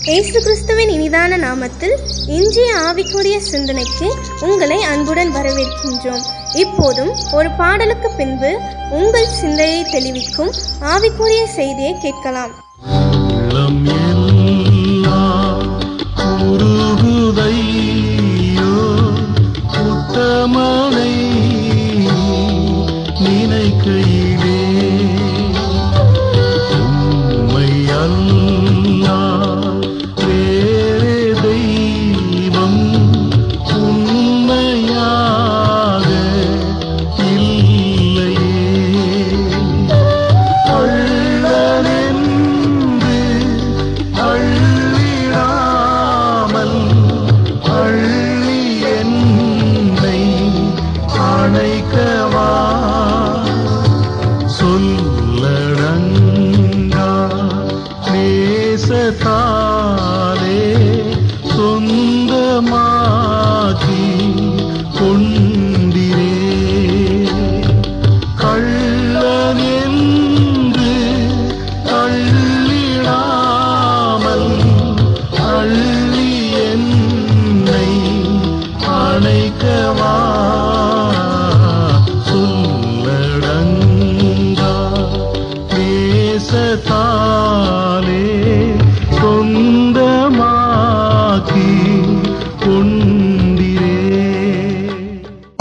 இயேசு கிறிஸ்துவின் இனிதான நாமத்தில் இன்றைய ஆவிக்குரிய சிந்தனைக்கு உங்களை அன்புடன் வரவேற்கின்றோம். இப்போதும் ஒரு பாடலுக்கு பின்பு உங்கள் சிந்தையை தெளிவிக்கும் ஆவிக்குரிய செய்தியை கேட்கலாம்.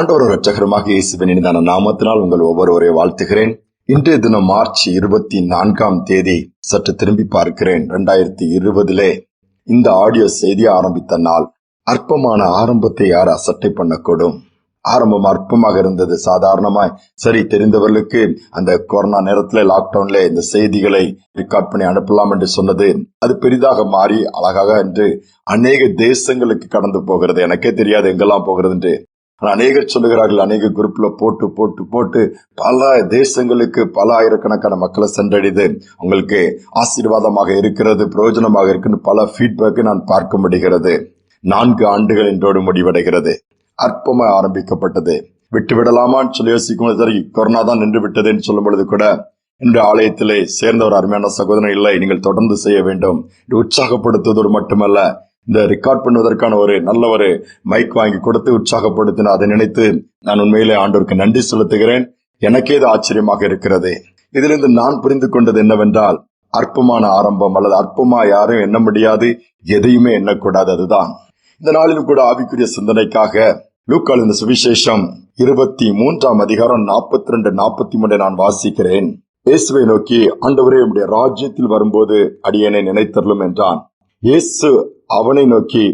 ஆண்டவர் இரட்சகருமாக இயேசுவின் இனிதான நாமத்தினால் உங்கள் ஒவ்வொருவரை வாழ்த்துகிறேன். இன்றைய தினம் மார்ச் 24 சற்று திரும்பி பார்க்கிறேன். 2020 இந்த ஆடியோ செய்தி ஆரம்பித்த நாள். அற்பமான ஆரம்பத்தை யார் அசட்டை பண்ணக்கூடும்? ஆரம்பம் அற்பமாக இருந்தது. சாதாரணமாய் சரி தெரிந்தவர்களுக்கு அந்த கொரோனா நேரத்துல லாக்டவுன்ல இந்த செய்திகளை ரெக்கார்ட் பண்ணி அனுப்பலாம் என்று சொன்னது அது பெரிதாக மாறி அழகாக என்று அநேக தேசங்களுக்கு கடந்து போகிறது. எனக்கே தெரியாது எங்கெல்லாம் போகிறது என்று. அநேகர் சொல்லுகிறார்கள், அநேக குரூப்ல போட்டு போட்டு போட்டு பல தேசங்களுக்கு பல ஆயிரக்கணக்கான மக்களை சென்றடைது உங்களுக்கு ஆசீர்வாதமாக இருக்கிறது, பிரயோஜனமாக இருக்குன்னு பல ஃபீட்பேக்கை நான் பார்க்க முடிகிறது. 4 ஆண்டுகள் என்றோடு முடிவடைகிறது. அற்பமாய் ஆரம்பிக்கப்பட்டது. விட்டு விடலாமான்னு சொல்லி யோசிக்கும் சரி கொரோனா தான் நின்று விட்டதுன்னு சொல்லும் பொழுது கூட இன்று ஆலயத்திலே சேர்ந்த ஒரு அருமையான சகோதரன் இல்லை, நீங்கள் தொடர்ந்து செய்ய வேண்டும் உற்சாகப்படுத்துவதோடு மட்டுமல்ல, இந்த ரெக்கார்ட் பண்ணுவதற்கான ஒரு நல்ல ஒரு மைக் வாங்கி கொடுத்து உற்சாகப்படுத்தின அதை நினைத்து நான் உண்மையிலே ஆண்டவருக்கு நன்றி செலுத்துகிறேன். எனக்கே இது ஆச்சரியமாக இருக்கிறது. இதிலிருந்து நான் புரிந்து கொண்டது என்னவென்றால், அற்பமான ஆரம்பம் அல்லது அற்பமா யாரும் எண்ண முடியாது, எதையுமே எண்ணக்கூடாது. அதுதான் இந்த நாளிலும் கூட ஆவிக்குரிய சிந்தனைக்காக லூக்கால் இந்த சுவிசேஷம் 23 அதிகாரம் 42-43 நான் வாசிக்கிறேன். இயேசுவை நோக்கி, ஆண்டவரே உம்முடைய ராஜ்யத்தில் வரும்போது அடியேனை நினைத்தருளும் என்றான். இயேசு அவனை நோக்கி,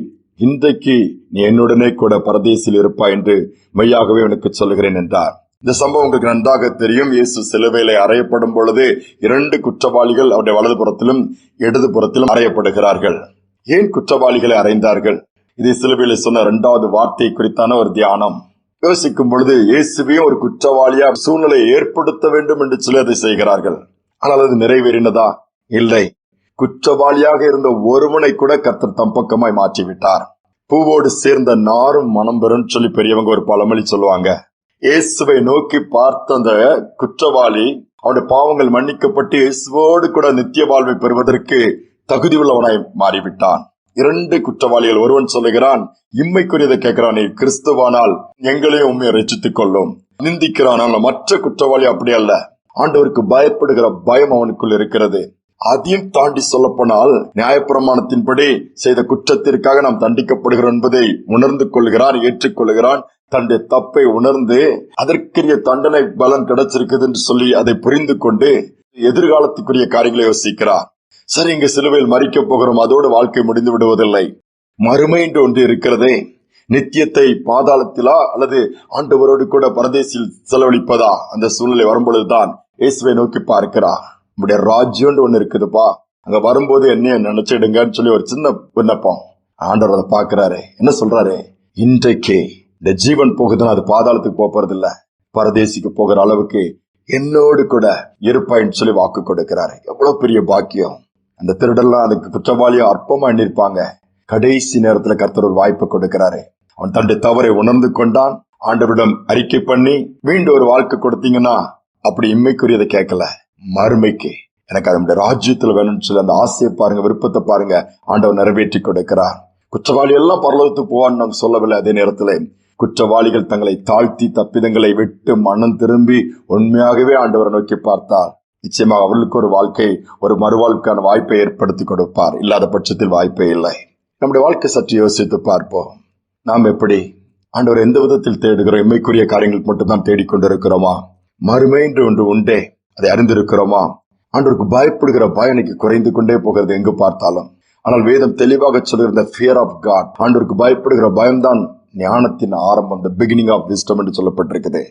இன்றைக்கு நீ என்னுடனே கூட பரதேசில் இருப்பாய் என்று மெய்யாகவே உனக்கு சொல்லுகிறேன் என்றார். இந்த சம்பவம் உங்களுக்கு நன்றாக தெரியும். இயேசு சிலுவையிலே அறையப்படும் பொழுது 2 குற்றவாளிகள் அவருடைய வலது புறத்திலும் இடது புறத்திலும் அறையப்படுகிறார்கள். ஏன் குற்றவாளிகளை அறைந்தார்கள்? இது சிலுவையிலே சொன்ன 2வது வார்த்தை குறித்தான ஒரு தியானம். யோசிக்கும் பொழுது இயேசுவையும் ஒரு குற்றவாளியா சூழ்நிலையை ஏற்படுத்த வேண்டும் என்று சொல்லி அதை செய்கிறார்கள். ஆனால் அது நிறைவேறினதா? இல்லை. குற்றவாளியாக இருந்த ஒருவனை கூட கர்த்தர் தம் பக்கமாய் மாற்றிவிட்டார். பூவோடு சேர்ந்த நாரும் மனம் பெறும் சொல்லி பெரியவங்க ஒரு பழமொழி சொல்லுவாங்க. இயேசுவை நோக்கி பார்த்த அந்த குற்றவாளி அவனுடைய பாவங்கள் மன்னிக்கப்பட்டு இயேசுவோடு கூட நித்திய வாழ்வை பெறுவதற்கு தகுதி உள்ளவனாய் மாறிவிட்டான். 2 குற்றவாளிகள், ஒருவன் சொல்லுகிறான், இம்மைக்குரியதை கேட்கிறான், நீ கிறிஸ்துவானால் எங்களையும் உண்மையை ரட்சித்துக் கொள்ளும் நிந்திக்கிறான். மற்ற குற்றவாளி அப்படி அல்ல. ஆண்டவருக்கு பயப்படுகிற பயம் அவனுக்குள் இருக்கிறது. அதையும் தாண்டி சொல்ல போனால், நியாயப்பிரமாணத்தின்படி செய்த குற்றத்திற்காக நாம் தண்டிக்கப்படுகிறோம் என்பதை உணர்ந்து கொள்கிறான், ஏற்றுக்கொள்கிறான். தன்னுடைய தப்பை உணர்ந்து அதற்குரிய தண்டனை பலன் கிடைச்சிருக்குது என்று சொல்லி அதை புரிந்து கொண்டு எதிர்காலத்துக்குரிய காரியங்களை யோசிக்கிறார். சரி, இங்கு சிலுவையில் மறிக்க போகிறோம், அதோடு வாழ்க்கை முடிந்து விடுவதில்லை. மறுமை என்று ஒன்று இருக்கிறதே. நித்தியத்தை பாதாளத்திலா அல்லது ஆண்டவரோடு கூட பரதேசில் செலவழிப்பதா? அந்த சூழ்நிலை வரும்பொழுதுதான் இயேசுவை நோக்கி பார்க்கிறார். நம்முடைய ராஜ்யம் ஒண்ணு இருக்குதுப்பா, அங்க வரும்போது என்னைய நினைச்சிடுங்கன்னு சொல்லி ஒரு சின்ன விண்ணப்பம். ஆண்டவர் அதை பாக்குறாரு. என்ன சொல்றாரு? இன்றைக்கு இந்த ஜீவன் போகுதுன்னு அது பாதாளத்துக்கு போறது இல்ல, பரதேசிக்கு போகிற அளவுக்கு என்னோடு கூட இருப்பாயின்னு சொல்லி வாக்கு கொடுக்கிறாரு. எவ்வளவு பெரிய பாக்கியம்! அந்த திருடெல்லாம் அதுக்கு குற்றவாளியா அற்பமா எண்ணிருப்பாங்க. கடைசி நேரத்துல கர்த்தர் ஒரு வாய்ப்பு கொடுக்கிறாரு. அவன் தன்னுடைய தவறை உணர்ந்து கொண்டான். ஆண்டவரிடம் அறிக்கை பண்ணி மீண்டும் ஒரு வாழ்க்கை கொடுத்தீங்கன்னா, அப்படி இம்மைக்குரியதை கேட்கல, மறுமைக்கு எனக்கு அதனுடைய ராஜ்யத்துல வேணும்னு சொல்லி அந்த ஆசையை பாருங்க, விருப்பத்தை பாருங்க, ஆண்டவர் நிறைவேற்றி கொடுக்கிறார். குற்றவாளி எல்லாம் பரலோகத்துக்கு போவான்னு நாம் சொல்லவில்லை. அதே நேரத்துல குற்றவாளிகள் தங்களை தாழ்த்தி தப்பிதங்களை விட்டு மனம் திரும்பி உண்மையாகவே ஆண்டவரை நோக்கி பார்த்தார், நிச்சயமாக அவர்களுக்கு ஒரு வாழ்க்கை, ஒரு மறுவாழ்வுக்கான வாய்ப்பை ஏற்படுத்தி கொடுப்பார். இல்லாத பட்சத்தில் வாய்ப்பே இல்லை. நம்முடைய வாழ்க்கை சற்று யோசித்து பார்ப்போம். நாம் எப்படி ஆண்டவர் எந்த விதத்தில் தேடுகிறோம்? எம்மைக்குரிய காரியங்களுக்கு மட்டும்தான் தேடிக்கொண்டிருக்கிறோமா? மறுமை என்று ஒன்று உண்டே, அதை அறிந்திருக்கிறோமா? ஆண்டவருக்கு பயப்படுகிற பயம் இன்னைக்கு குறைந்து கொண்டே போகிறது எங்கு பார்த்தாலும். ஆனால் வேதம் தெளிவாக சொல்லுகிற ஃபியர் ஆஃப் காட், ஆண்டவருக்கு பயப்படுகிற பயம்தான் ஞானத்தின் ஆரம்பம், தி பிகினிங் ஆஃப் விஸ்டம் என்று சொல்லப்பட்டிருக்குது.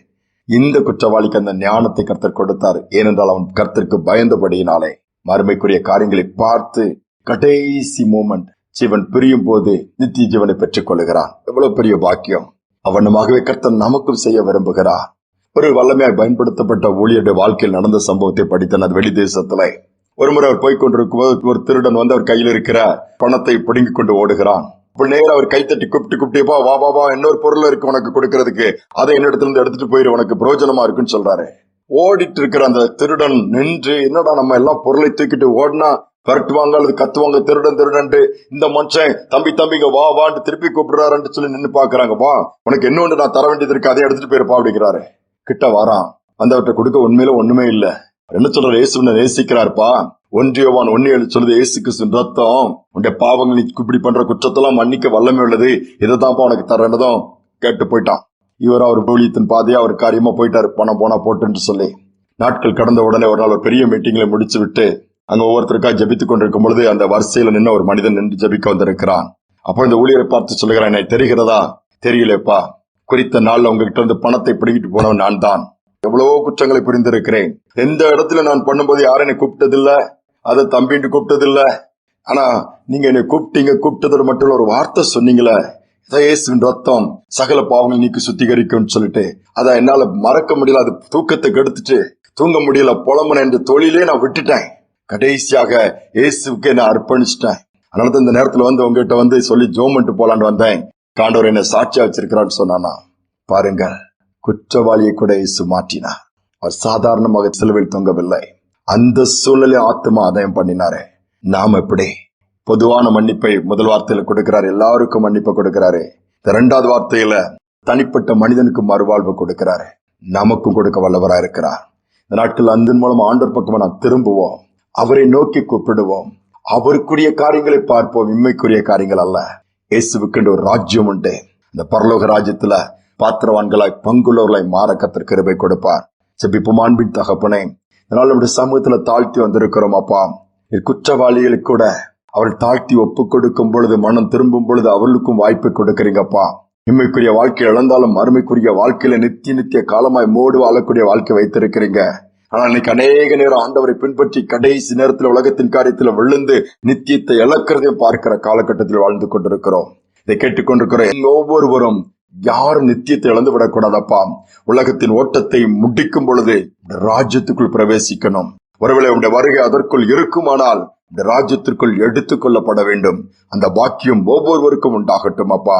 இந்த குற்றவாளிக்கு அந்த ஞானத்தை கர்த்தர் கொடுத்தார். ஏனென்றால் அவன் கர்த்தருக்கு பயந்தபடியினாலே மறுமைக்குரிய காரியங்களை பார்த்து கடைசி மூமெண்ட் ஜீவன் பிரியும் போது நித்திய ஜீவனை பெற்றுக் கொள்கிறான். எவ்வளவு பெரிய பாக்கியம்! அவனமாகவே கர்த்தர் நமக்கும் செய்ய விரும்புகிறார். ஒரு வல்லமையாய் பயன்படுத்தப்பட்ட ஊழியருடைய வாழ்க்கையில் நடந்த சம்பவத்தை படித்தேன். அது வெளி தேசத்துல ஒருமுறை அவர் போய்கொண்டிருக்கும் போது ஒரு திருடன் வந்து அவர் கையில் இருக்கிற பணத்தை பிடுங்கிக் கொண்டு ஓடுகிறான். இப்ப நேரம் அவர் கைத்தட்டி கூப்பிட்டு வா வா வா, இன்னொரு பொருள் இருக்கு உனக்கு கொடுக்கறதுக்கு, அதை என்னிடத்துல இருந்து எடுத்துட்டு போயிரு, உனக்கு பிரயோஜனமா இருக்குன்னு சொல்றாரு. ஓடிட்டு இருக்கிற அந்த திருடன் நின்று, என்னடா நம்ம எல்லாம் பொருளை தூக்கிட்டு ஓடினா பரட்டுவாங்க அல்லது கத்துவாங்க, திருடன் திருடன்ட்டு, இந்த மனுஷன் தம்பிங்க வா வான்ட்டு திருப்பி கூப்பிடுறாருன்னு சொல்லி நின்று பாக்குறாங்க. வா, உனக்கு இன்னொன்று நான் தர வேண்டியது இருக்கு, அதை எடுத்துட்டு போயிருப்பா அப்படிங்கிறாரு. கிட்ட வாரான், வந்தவற்றை கொடுக்க உண்மையில ஒண்ணுமே இல்ல. என்ன சொல்ற, இயேசுவை நேசிக்கிறார்ப்பா. 1 யோவான் 1:7 சொல்லுது, இயேசு கிறிஸ்துவின் ரத்தம் உன்னுடைய பாவங்கள் இப்படி பண்ற குற்றத்தெல்லாம் மன்னிக்க வல்லமை உள்ளது, இதைதான்ப்பா உனக்கு தரேன்னதும் கேட்டு போயிட்டான். இவர் அவர் ஊழியத்தின் பாதையா அவர் காரியமா போயிட்டாரு, பணம் போனா போட்டுன்னு சொல்லி. நாட்கள் கடந்த உடனே ஒரு நாள் ஒரு பெரிய மீட்டிங்ல முடிச்சு விட்டு அங்க ஒவ்வொருத்தருக்கா ஜபித்துக் கொண்டிருக்கும் பொழுது அந்த வரிசையில நின்று ஒரு மனிதன் நின்று ஜபிக்க வந்திருக்கிறான். அப்ப இந்த ஊழியரை பார்த்து சொல்லுகிறான், எனக்கு தெரிகிறதா? தெரியலப்பா, குறித்த நாள்ல உங்ககிட்ட இருந்து பணத்தை பிடிக்கிட்டு போனவன் நான் தான். எவ்வளவோ குற்றங்களை புரிந்திருக்கிறேன். எந்த இடத்துல நான் பண்ணும்போது யாரும் என்னை கூப்பிட்டதில்ல, அதை தம்பின்னு கூப்பிட்டதில்ல. ஆனா நீங்க என்னை கூப்பிட்டதோடு மட்டும் ஒரு வார்த்தை சொன்னீங்களே, இயேசுவின் ரத்தம் சகல பாவங்கள் நீக்கி சுத்திகரிக்கும் சொல்லிட்டு, அதை என்னால மறக்க முடியல. அது தூக்கத்தை கெடுத்துட்டு தூங்க முடியல, புலம்புன இந்த தொழிலே நான் விட்டுட்டேன். கடைசியாக இயேசுக்கு என்ன அர்ப்பணிச்சிட்டேன். அதனால இந்த நேரத்துல வந்து உங்ககிட்ட வந்து சொல்லி ஜோம் பண்ணிட்டு போலான்னு வந்தேன். காண்டவர் என்ன சாட்சியா வச்சிருக்கிறான்னு சொன்னானா. பாருங்க, குற்றவாளியை கூட இயேசு மாற்றினார். அவர் சாதாரணமாக சிலுவையில் தொங்கவில்லை. அந்த சூழ்நிலை ஆத்மா ஆதாயம் பண்ணினாரு. நாம எப்படி பொதுவான மன்னிப்பை முதல் வார்த்தையில கொடுக்கிறாரு, எல்லாருக்கும் மன்னிப்பை கொடுக்கிறாரு. இரண்டாவது வார்த்தையில தனிப்பட்ட மனிதனுக்கு மறுவாழ்வு கொடுக்கிறாரு, நமக்கும் கொடுக்க வல்லவரா இருக்கிறார். இந்த நாட்கள் அன்பின் மூலம் ஆண்டவர் பக்கமா நாம் திரும்புவோம், அவரை நோக்கி கூப்பிடுவோம், அவருக்குரிய காரியங்களை பார்ப்போம், இம்மைக்குரிய காரியங்கள் அல்ல. இயேசுவுக்கு ஒரு ராஜ்யம் உண்டு. இந்த பரலோக ராஜ்யத்துல பாத்திரவான்களாய் பங்குள்ளவர்களாய் மாற கர்த்தர் கிருபை கொடுப்பார். செபிப்போம். அன்பின் தகப்பனே, இதனால் நம்முடைய சமூகத்துல தாழ்த்தி வந்திருக்கிறோம் அப்பா. குற்றவாளிகளுக்கு கூட அவர்கள் தாழ்த்தி ஒப்பு கொடுக்கும் பொழுது, மனம் திரும்பும் பொழுது அவர்களுக்கும் வாய்ப்பை கொடுக்கறீங்கப்பா. இம்மைக்குரிய வாழ்க்கை இழந்தாலும் மறுமைக்குரிய வாழ்க்கையில நித்திய காலமாய் மோடு வாழக்கூடிய வாழ்க்கை வைத்திருக்கிறீங்க. ஆனா இன்னைக்கு அநேக நேரம் ஆண்டவரை பின்பற்றி கடைசி நேரத்துல உலகத்தின் காரியத்துல விழுந்து நித்தியத்தை இழக்கிறதையும் பார்க்கிற காலகட்டத்தில் வாழ்ந்து கொண்டிருக்கிறோம். இதை கேட்டுக்கொண்டிருக்கிற ஒவ்வொருவரும் யாரும் நித்தியத்தை இழந்து விடக்கூடாதப்பா. உலகத்தின் ஓட்டத்தை முடிக்கும் பொழுது ராஜ்யத்துக்குள் பிரவேசிக்கணும். ஒருவேளை உடைய வருகை அதற்குள் இருக்குமானால் இந்த ராஜ்யத்திற்குள் எடுத்துக் கொள்ளப்பட வேண்டும். அந்த பாக்கியம் ஒவ்வொருவருக்கும் உண்டாகட்டும் அப்பா.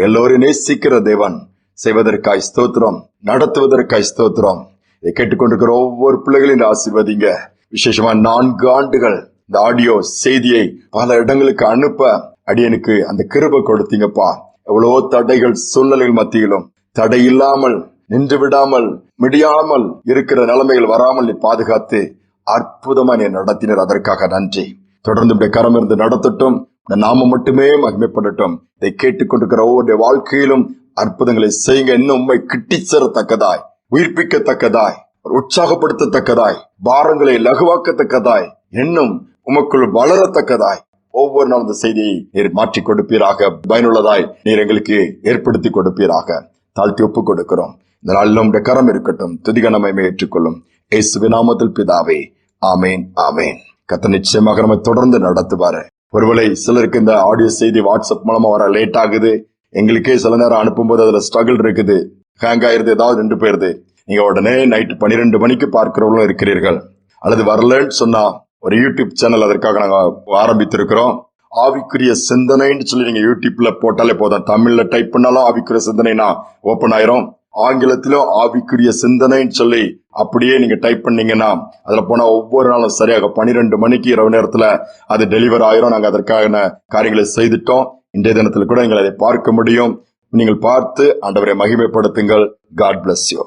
எல்லோரும் நேசிக்கிற தேவன், செய்வதற்காய் ஸ்தோத்திரம், நடத்துவதற்காய் ஸ்தோத்திரம். இதை கேட்டுக்கொண்டிருக்கிற ஒவ்வொரு பிள்ளைகளையும் ஆசீர்வதிங்க. விசேஷமா 4 ஆண்டுகள் இந்த ஆடியோ செய்தியை பல இடங்களுக்கு அனுப்ப அடியனுக்கு அந்த கிருபை கொடுத்தீங்கப்பா. எவ்வளவோ தடைகள் சூழ்நிலைகள் மத்தியிலும் தடை இல்லாமல் நின்று விடாமல் முடியாமல் இருக்கிற நிலைமைகள் வராமல் நீ பாதுகாத்து அற்புதமா நீ நடத்தினர். அதற்காக நன்றி. தொடர்ந்து கரம் இருந்து நடத்தட்டும், நாம மட்டுமே மகிமைப்படட்டும். இதை கேட்டுக்கொண்டிருக்கிற ஒவ்வொரு வாழ்க்கையிலும் அற்புதங்களை செய்யுங்க. இன்னும் உண்மை கிட்டி சேரத்தக்கதாய், உயிர்ப்பிக்கத்தக்கதாய், உற்சாகப்படுத்தத்தக்கதாய், பாரங்களை லகுவாக்கத்தக்கதாய், இன்னும் உமக்குள் வளரத்தக்கதாய் ஒவ்வொரு நாள் இந்த செய்தியை நீர் மாற்றி கொடுப்பீராக. பயனுள்ளதாய் நீர் எங்களுக்கு ஏற்படுத்தி கொடுப்பீராக. தாழ்த்தி ஒப்பு கொடுக்கிறோம். இந்த நாளில் நம்முடைய கரம் இருக்கட்டும். துதிகனமை ஏற்றுக்கொள்ளும் இயேசுவின் நாமத்தில் பிதாவே, ஆமேன் ஆமேன். கர்த்தர் நிச்சயமாக நம்ம தொடர்ந்து நடத்துவாரு. ஒருவேளை சிலருக்கு இந்த ஆடியோ செய்தி வாட்ஸ்அப் மூலமா வர லேட் ஆகுது. எங்களுக்கே சில நேரம் அனுப்பும்போது அதுல ஸ்ட்ரகிள் இருக்குது, ஹேங் ஆயிருது, ஏதாவது நின்று போயிருது. நீங்க உடனே நைட்டு 12 மணிக்கு பார்க்கிறவங்களும் இருக்கிறீர்கள். அல்லது வரலன்னு சொன்னா ஒரு யூடியூப் சேனல் அதற்காக நாங்க ஆரம்பித்திருக்கிறோம். ஆவிக்குரிய சிந்தனைன்னு சொல்லி நீங்க யூடியூப்ல போட்டாலே போதும். தமிழ்ல டைப் பண்ணாலும் ஆவிக்குரிய சிந்தனைனா ஓபன் ஆயிரும். ஆங்கிலத்திலும் ஆவிக்குரிய சிந்தனைன்னு சொல்லி அப்படியே நீங்க டைப் பண்ணீங்கன்னா அதுல போனா ஒவ்வொரு நாளும் சரியாக 12 மணிக்கு இரவு நேரத்துல அது டெலிவர் ஆயிரும். நாங்க அதற்கான காரியங்களை செய்துட்டோம். இன்றைய தினத்துல கூட நீங்கள் அதை பார்க்க முடியும். நீங்கள் பார்த்து ஆண்டவரை மகிமைப்படுத்துங்கள். God bless you.